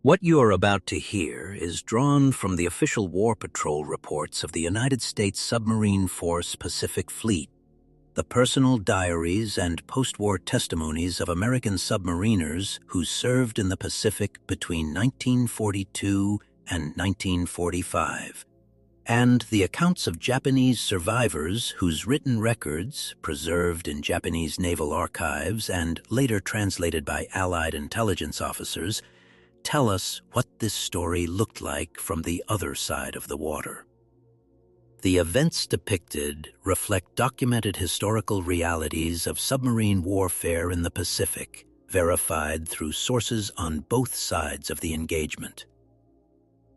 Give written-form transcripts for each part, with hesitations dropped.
What you are about to hear is drawn from the official War Patrol reports of the United States Submarine Force Pacific Fleet, the personal diaries and post-war testimonies of American submariners who served in the Pacific between 1942 and 1945, and the accounts of Japanese survivors whose written records, preserved in Japanese naval archives and later translated by Allied intelligence officers, tell us what this story looked like from the other side of the water. The events depicted reflect documented historical realities of submarine warfare in the Pacific, verified through sources on both sides of the engagement.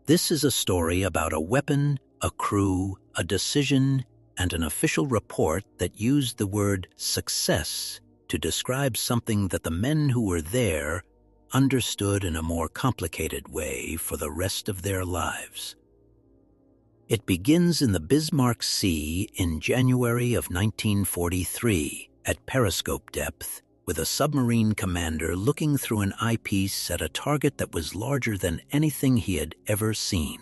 This is a story about a weapon, a crew, a decision, and an official report that used the word success to describe something that the men who were there understood in a more complicated way for the rest of their lives. It begins in the Bismarck Sea in January of 1943 at periscope depth, with a submarine commander looking through an eyepiece at a target that was larger than anything he had ever seen.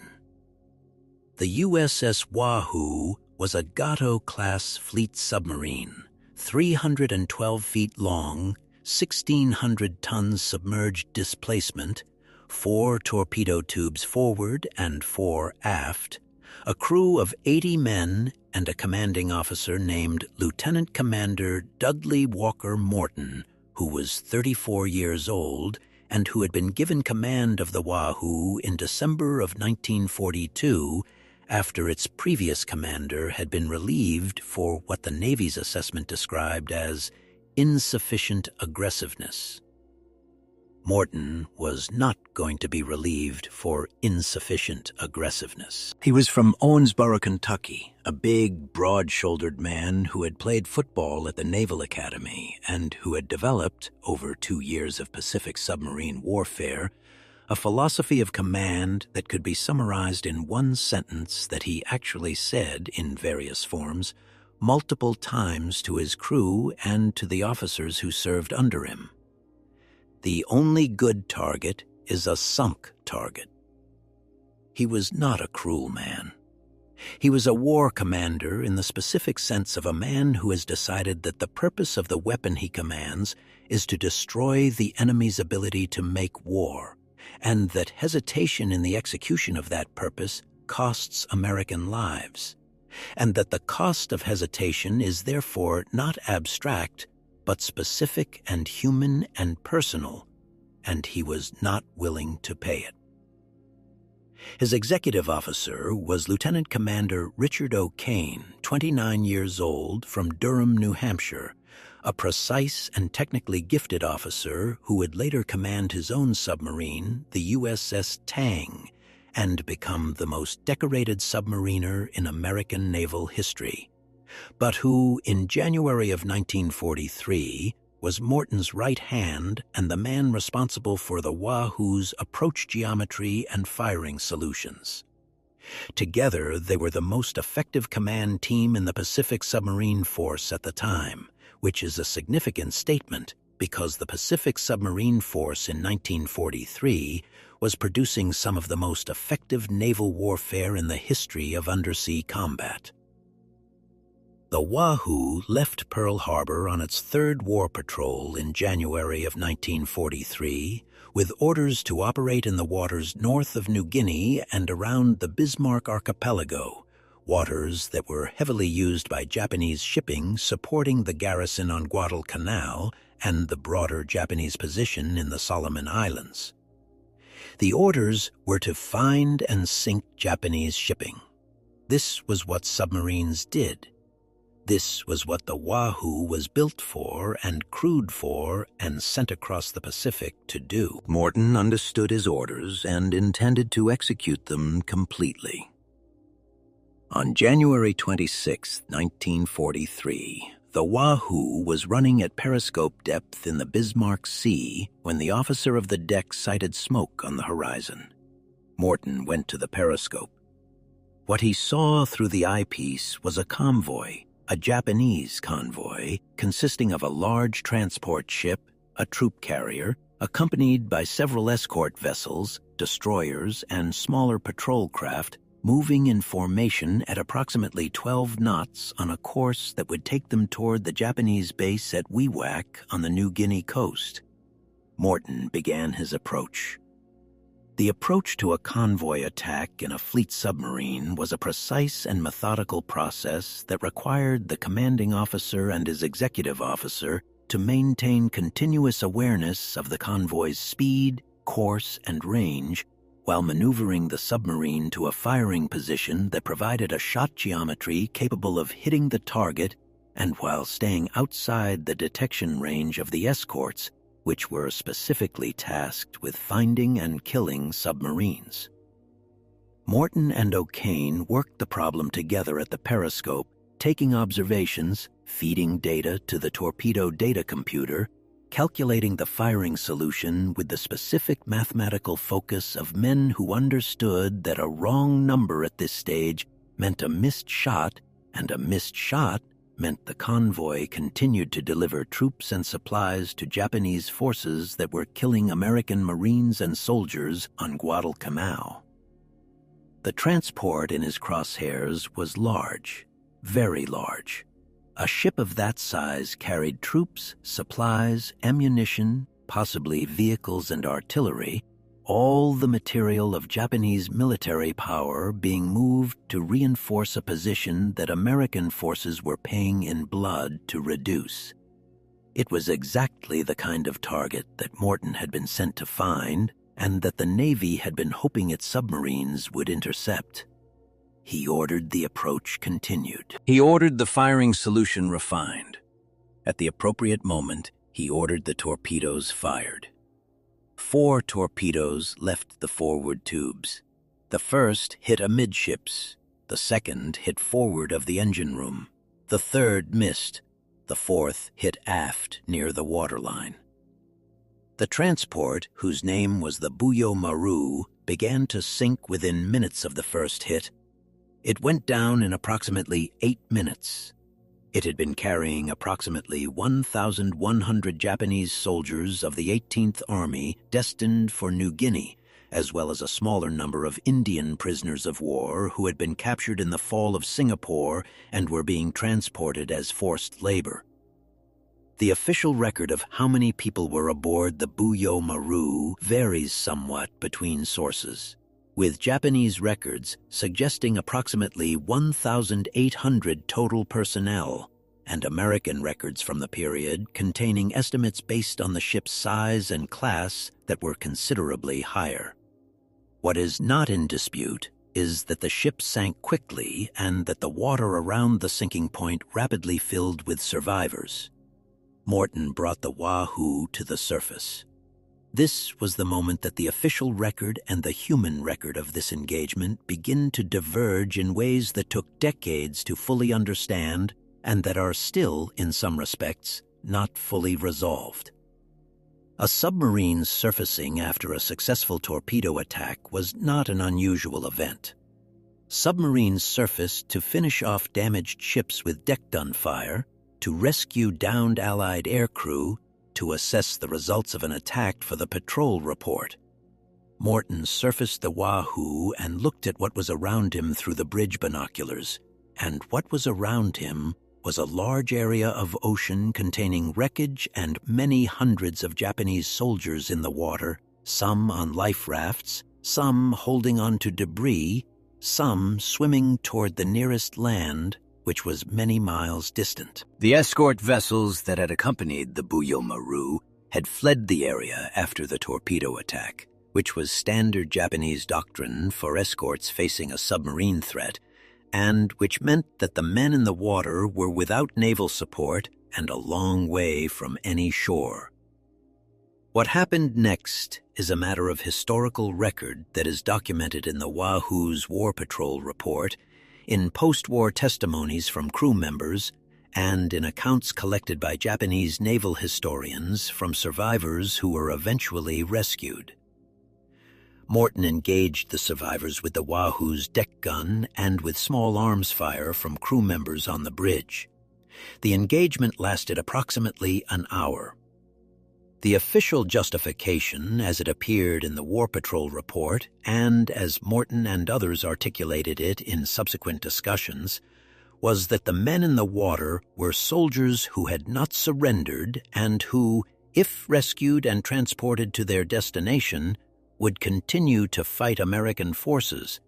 The USS Wahoo was a Gato-class fleet submarine, 312 feet long, 1,600 tons submerged displacement, 4 torpedo tubes forward and 4 aft, a crew of 80 men, and a commanding officer named Lieutenant Commander Dudley Morton, who was 34 years old and who had been given command of the Wahoo in December of 1942 after its previous commander had been relieved for what the Navy's assessment described as insufficient aggressiveness. Morton was not going to be relieved for insufficient aggressiveness. He was from Owensboro, Kentucky, a big, broad-shouldered man who had played football at the Naval Academy and who had developed, over 2 years of Pacific submarine warfare, a philosophy of command that could be summarized in one sentence that he actually said in various forms multiple times to his crew and to the officers who served under him. The only good target is a sunk target. He was not a cruel man. He was a war commander in the specific sense of a man who has decided that the purpose of the weapon he commands is to destroy the enemy's ability to make war, and that hesitation in the execution of that purpose costs American lives, and that the cost of hesitation is therefore not abstract, but specific and human and personal, and he was not willing to pay it. His executive officer was Lieutenant Commander Richard O. Kane, 29 years old, from Durham, New Hampshire, a precise and technically gifted officer who would later command his own submarine, the USS Tang, and become the most decorated submariner in American naval history, but who, in January of 1943, was Morton's right hand and the man responsible for the Wahoo's approach geometry and firing solutions. Together, they were the most effective command team in the Pacific Submarine Force at the time, which is a significant statement because the Pacific Submarine Force in 1943 was producing some of the most effective naval warfare in the history of undersea combat. The Wahoo left Pearl Harbor on its third war patrol in January of 1943, with orders to operate in the waters north of New Guinea and around the Bismarck Archipelago, waters that were heavily used by Japanese shipping supporting the garrison on Guadalcanal and the broader Japanese position in the Solomon Islands. The orders were to find and sink Japanese shipping. This was what submarines did. This was what the Wahoo was built for and crewed for and sent across the Pacific to do. Morton understood his orders and intended to execute them completely. On January 26, 1943, the Wahoo was running at periscope depth in the Bismarck Sea when the officer of the deck sighted smoke on the horizon. Morton went to the periscope. What he saw through the eyepiece was a convoy, a Japanese convoy consisting of a large transport ship, a troop carrier, accompanied by several escort vessels, destroyers, and smaller patrol craft moving in formation at approximately 12 knots on a course that would take them toward the Japanese base at Wewak on the New Guinea coast. Morton began his approach. The approach to a convoy attack in a fleet submarine was a precise and methodical process that required the commanding officer and his executive officer to maintain continuous awareness of the convoy's speed, course, and range while maneuvering the submarine to a firing position that provided a shot geometry capable of hitting the target and while staying outside the detection range of the escorts, which were specifically tasked with finding and killing submarines. Morton and O'Kane worked the problem together at the periscope, taking observations, feeding data to the torpedo data computer, calculating the firing solution with the specific mathematical focus of men who understood that a wrong number at this stage meant a missed shot, and a missed shot meant the convoy continued to deliver troops and supplies to Japanese forces that were killing American Marines and soldiers on Guadalcanal. The transport in his crosshairs was large, very large. A ship of that size carried troops, supplies, ammunition, possibly vehicles and artillery, all the material of Japanese military power being moved to reinforce a position that American forces were paying in blood to reduce. It was exactly the kind of target that Morton had been sent to find and that the Navy had been hoping its submarines would intercept. He ordered the approach continued. He ordered the firing solution refined. At the appropriate moment, he ordered the torpedoes fired. 4 torpedoes left the forward tubes. The first hit amidships. The second hit forward of the engine room. The third missed. The fourth hit aft near the waterline. The transport, whose name was the WW2 began to sink within minutes of the first hit. It went down in approximately 8 minutes. It had been carrying approximately 1,100 Japanese soldiers of the 18th Army destined for New Guinea, as well as a smaller number of Indian prisoners of war who had been captured in the fall of Singapore and were being transported as forced labor. The official record of how many people were aboard the WW2 varies somewhat between sources, with Japanese records suggesting approximately 1,800 total personnel, and American records from the period containing estimates based on the ship's size and class that were considerably higher. What is not in dispute is that the ship sank quickly and that the water around the sinking point rapidly filled with survivors. Morton brought the Wahoo to the surface. This was the moment that the official record and the human record of this engagement begin to diverge in ways that took decades to fully understand and that are still, in some respects, not fully resolved. A submarine surfacing after a successful torpedo attack was not an unusual event. Submarines surfaced to finish off damaged ships with deck gun fire, to rescue downed Allied aircrew, to assess the results of an attack for the patrol report. Morton surfaced the Wahoo and looked at what was around him through the bridge binoculars, and what was around him was a large area of ocean containing wreckage and many hundreds of Japanese soldiers in the water, some on life rafts, some holding on to debris, some swimming toward the nearest land, which was many miles distant. The escort vessels that had accompanied the WW2 had fled the area after the torpedo attack, which was standard Japanese doctrine for escorts facing a submarine threat, and which meant that the men in the water were without naval support and a long way from any shore. What happened next is a matter of historical record that is documented in the Wahoo's War Patrol report, in post-war testimonies from crew members, and in accounts collected by Japanese naval historians from survivors who were eventually rescued. Morton engaged the survivors with the Wahoo's deck gun and with small arms fire from crew members on the bridge. The engagement lasted approximately an hour. The official justification, as it appeared in the War Patrol report, and as Morton and others articulated it in subsequent discussions, was that the men in the water were soldiers who had not surrendered and who, if rescued and transported to their destination, would continue to fight American forces,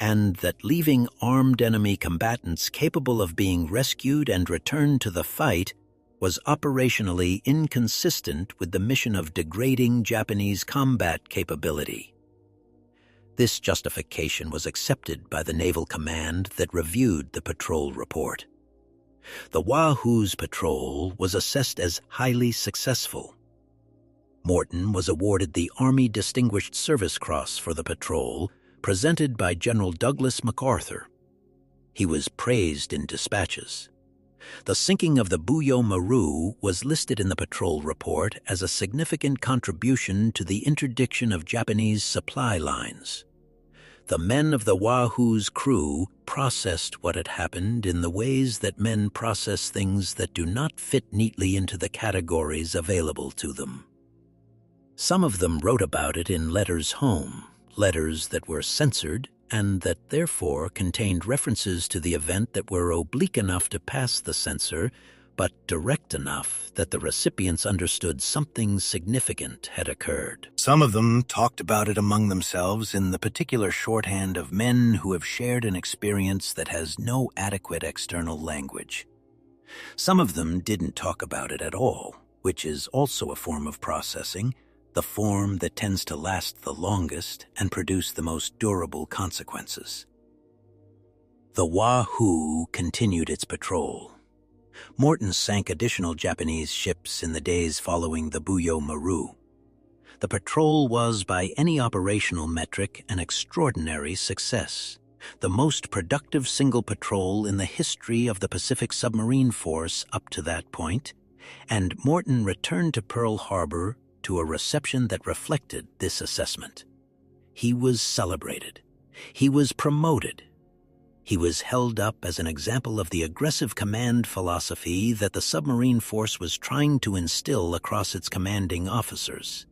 and that leaving armed enemy combatants capable of being rescued and returned to the fight was operationally inconsistent with the mission of degrading Japanese combat capability. This justification was accepted by the naval command that reviewed the patrol report. The Wahoo's patrol was assessed as highly successful. Morton was awarded the Army Distinguished Service Cross for the patrol, presented by General Douglas MacArthur. He was praised in dispatches. The sinking of the WW2 was listed in the patrol report as a significant contribution to the interdiction of Japanese supply lines. The men of the Wahoo's crew processed what had happened in the ways that men process things that do not fit neatly into the categories available to them. Some of them wrote about it in letters home, letters that were censored and that therefore contained references to the event that were oblique enough to pass the censor, but direct enough that the recipients understood something significant had occurred. Some of them talked about it among themselves in the particular shorthand of men who have shared an experience that has no adequate external language. Some of them didn't talk about it at all, which is also a form of processing, the form that tends to last the longest and produce the most durable consequences. The Wahoo continued its patrol. Morton sank additional Japanese ships in the days following the WW2. The patrol was, by any operational metric, an extraordinary success, the most productive single patrol in the history of the Pacific Submarine Force up to that point, and Morton returned to Pearl Harbor to a reception that reflected this assessment. He was celebrated. He was promoted. He was held up as an example of the aggressive command philosophy that the submarine force was trying to instill across its commanding officers.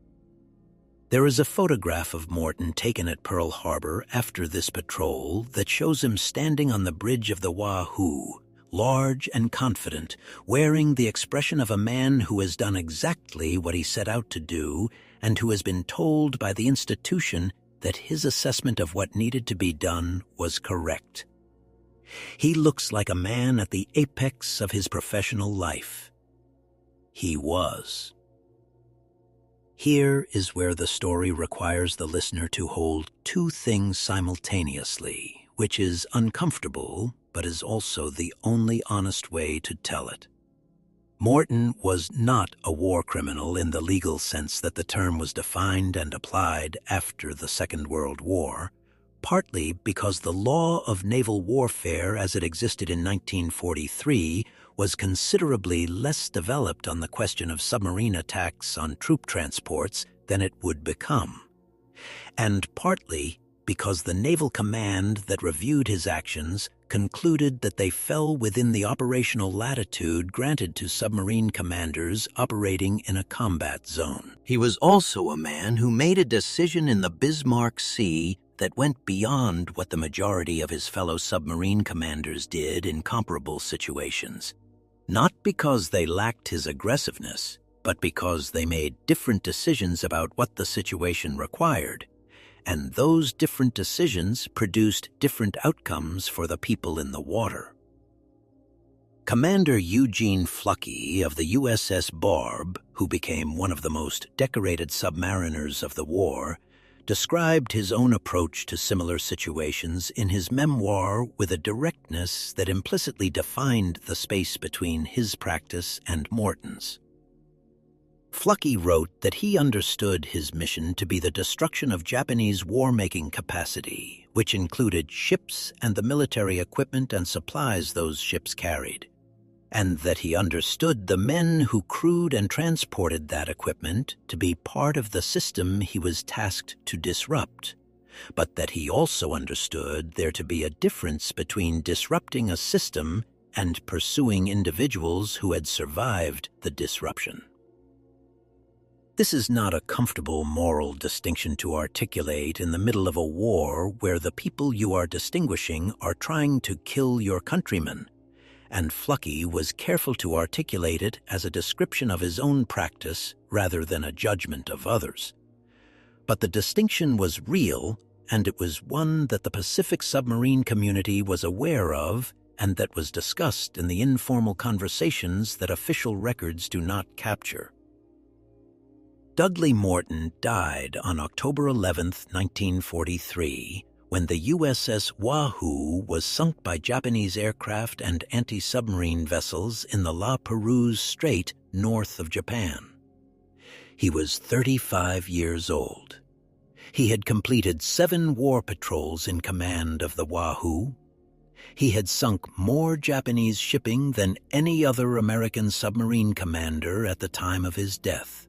There is a photograph of Morton taken at Pearl Harbor after this patrol that shows him standing on the bridge of the Wahoo, large and confident, wearing the expression of a man who has done exactly what he set out to do and who has been told by the institution that his assessment of what needed to be done was correct. He looks like a man at the apex of his professional life. He was. Here is where the story requires the listener to hold two things simultaneously, which is uncomfortable, but is also the only honest way to tell it. Morton was not a war criminal in the legal sense that the term was defined and applied after the Second World War, partly because the law of naval warfare as it existed in 1943 was considerably less developed on the question of submarine attacks on troop transports than it would become, and partly because the naval command that reviewed his actions concluded that they fell within the operational latitude granted to submarine commanders operating in a combat zone. He was also a man who made a decision in the Bismarck Sea that went beyond what the majority of his fellow submarine commanders did in comparable situations, not because they lacked his aggressiveness, but because they made different decisions about what the situation required, and those different decisions produced different outcomes for the people in the water. Commander Eugene Fluckey of the USS Barb, who became one of the most decorated submariners of the war, described his own approach to similar situations in his memoir with a directness that implicitly defined the space between his practice and Morton's. Fluckey wrote that he understood his mission to be the destruction of Japanese war-making capacity, which included ships and the military equipment and supplies those ships carried, and that he understood the men who crewed and transported that equipment to be part of the system he was tasked to disrupt, but that he also understood there to be a difference between disrupting a system and pursuing individuals who had survived the disruption. This is not a comfortable moral distinction to articulate in the middle of a war where the people you are distinguishing are trying to kill your countrymen, and Fluckey was careful to articulate it as a description of his own practice rather than a judgment of others. But the distinction was real, and it was one that the Pacific submarine community was aware of and that was discussed in the informal conversations that official records do not capture. Dudley Morton died on October 11, 1943, when the USS Wahoo was sunk by Japanese aircraft and anti-submarine vessels in the La Perouse Strait north of Japan. He was 35 years old. He had completed 7 war patrols in command of the Wahoo. He had sunk more Japanese shipping than any other American submarine commander at the time of his death.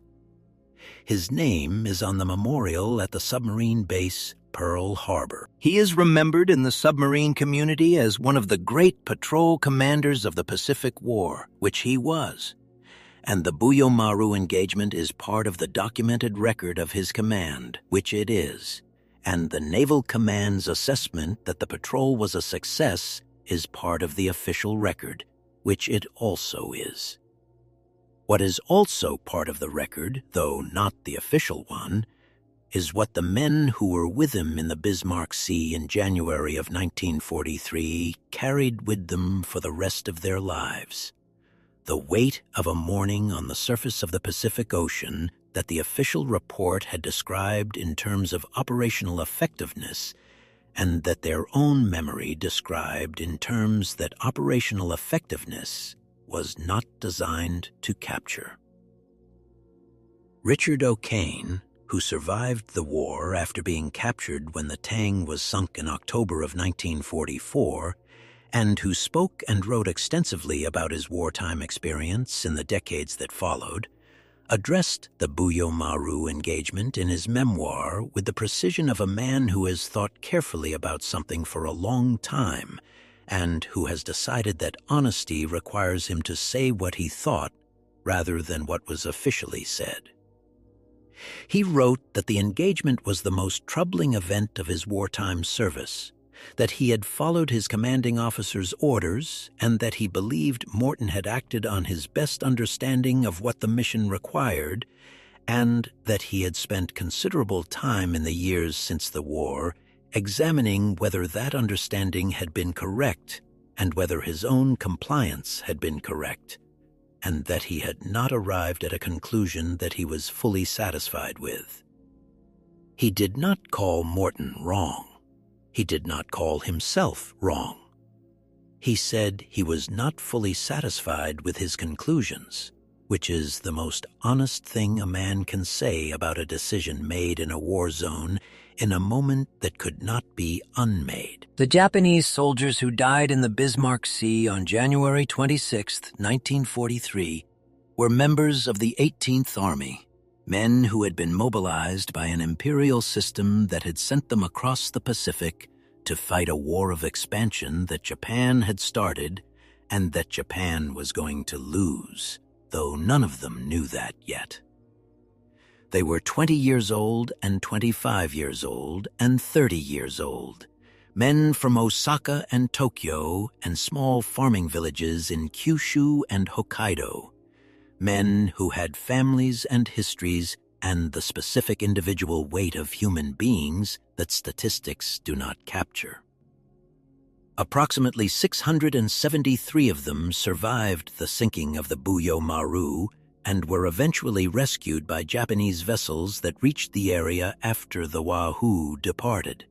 His name is on the memorial at the submarine base Pearl Harbor. He is remembered in the submarine community as one of the great patrol commanders of the Pacific War, which he was, and the WWII engagement is part of the documented record of his command, which it is, and the Naval Command's assessment that the patrol was a success is part of the official record, which it also is. What is also part of the record, though not the official one, is what the men who were with him in the Bismarck Sea in January of 1943 carried with them for the rest of their lives. The weight of a morning on the surface of the Pacific Ocean that the official report had described in terms of operational effectiveness, and that their own memory described in terms that operational effectiveness was not designed to capture. Richard Kane, who survived the war after being captured when the Tang was sunk in October of 1944, and who spoke and wrote extensively about his wartime experience in the decades that followed, addressed the WWII engagement in his memoir with the precision of a man who has thought carefully about something for a long time and who has decided that honesty requires him to say what he thought rather than what was officially said. He wrote that the engagement was the most troubling event of his wartime service, that he had followed his commanding officer's orders, and that he believed Morton had acted on his best understanding of what the mission required, and that he had spent considerable time in the years since the war examining whether that understanding had been correct and whether his own compliance had been correct, and that he had not arrived at a conclusion that he was fully satisfied with. He did not call Morton wrong. He did not call himself wrong. He said he was not fully satisfied with his conclusions, which is the most honest thing a man can say about a decision made in a war zone in a moment that could not be unmade. The Japanese soldiers who died in the Bismarck Sea on January 26, 1943, were members of the 18th Army, men who had been mobilized by an imperial system that had sent them across the Pacific to fight a war of expansion that Japan had started and that Japan was going to lose, though none of them knew that yet. They were 20 years old and 25 years old and 30 years old, men from Osaka and Tokyo and small farming villages in Kyushu and Hokkaido, men who had families and histories and the specific individual weight of human beings that statistics do not capture. Approximately 673 of them survived the sinking of the WWII and were eventually rescued by Japanese vessels that reached the area after the Wahoo departed.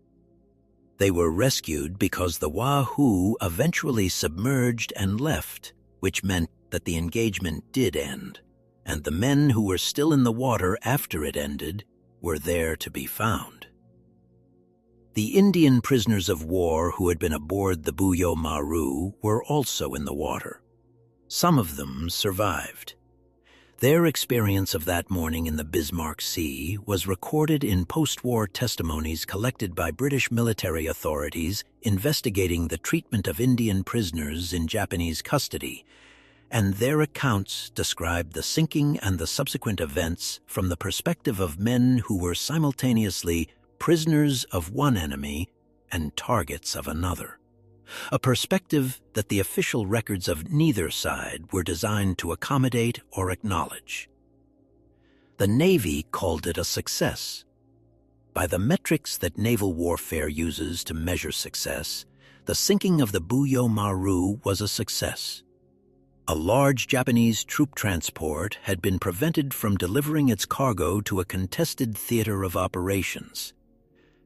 They were rescued because the Wahoo eventually submerged and left, which meant that the engagement did end, and the men who were still in the water after it ended were there to be found. The Indian prisoners of war who had been aboard the WWII were also in the water. Some of them survived. Their experience of that morning in the Bismarck Sea was recorded in post-war testimonies collected by British military authorities investigating the treatment of Indian prisoners in Japanese custody, and their accounts described the sinking and the subsequent events from the perspective of men who were simultaneously prisoners of one enemy and targets of another, a perspective that the official records of neither side were designed to accommodate or acknowledge. The Navy called it a success. By the metrics that naval warfare uses to measure success, the sinking of the WWII was a success. A large Japanese troop transport had been prevented from delivering its cargo to a contested theater of operations.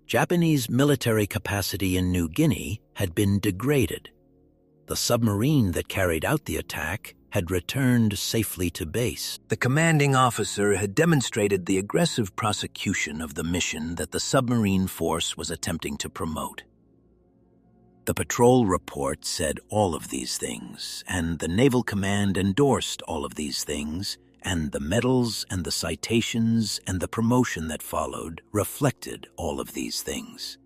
Japanese military capacity in New Guinea had been degraded. The submarine that carried out the attack had returned safely to base. The commanding officer had demonstrated the aggressive prosecution of the mission that the submarine force was attempting to promote. The patrol report said all of these things, and the Naval Command endorsed all of these things, and the medals and the citations and the promotion that followed reflected all of these things.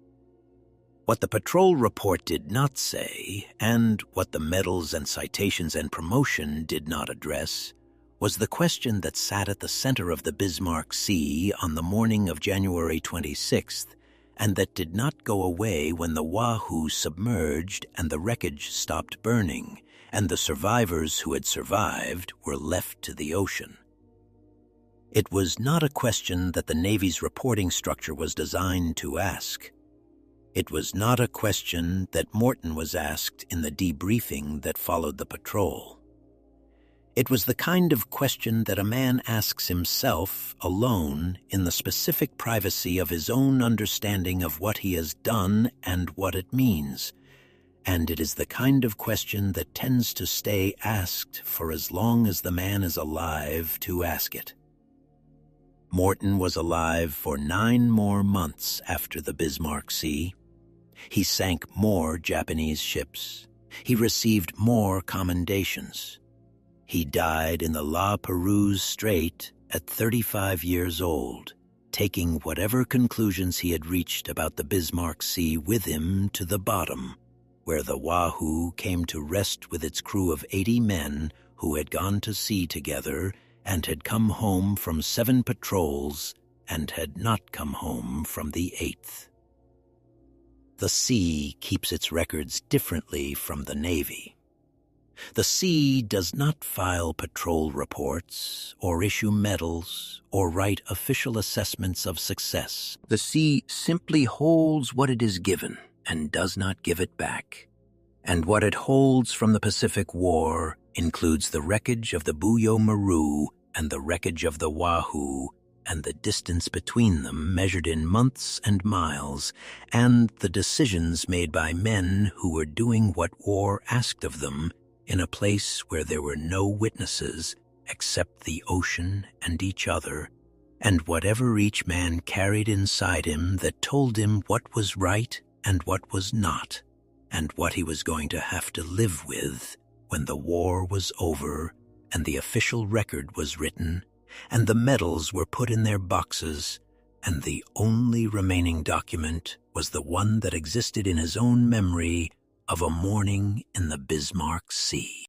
What the patrol report did not say, and what the medals and citations and promotion did not address, was the question that sat at the center of the Bismarck Sea on the morning of January 26th, and that did not go away when the Wahoo submerged and the wreckage stopped burning, and the survivors who had survived were left to the ocean. It was not a question that the Navy's reporting structure was designed to ask. It was not a question that Morton was asked in the debriefing that followed the patrol. It was the kind of question that a man asks himself alone in the specific privacy of his own understanding of what he has done and what it means. And it is the kind of question that tends to stay asked for as long as the man is alive to ask it. Morton was alive for 9 more months after the Bismarck Sea. He sank more Japanese ships. He received more commendations. He died in the La Perouse Strait at 35 years old, taking whatever conclusions he had reached about the Bismarck Sea with him to the bottom, where the Wahoo came to rest with its crew of 80 men who had gone to sea together and had come home from 7 patrols and had not come home from the 8th. The sea keeps its records differently from the Navy. The sea does not file patrol reports or issue medals or write official assessments of success. The sea simply holds what it is given and does not give it back. And what it holds from the Pacific War includes the wreckage of the WWII and the wreckage of the Wahoo, and the distance between them measured in months and miles, and the decisions made by men who were doing what war asked of them in a place where there were no witnesses except the ocean and each other, and whatever each man carried inside him that told him what was right and what was not, and what he was going to have to live with when the war was over and the official record was written and the medals were put in their boxes, and the only remaining document was the one that existed in his own memory of a morning in the Bismarck Sea.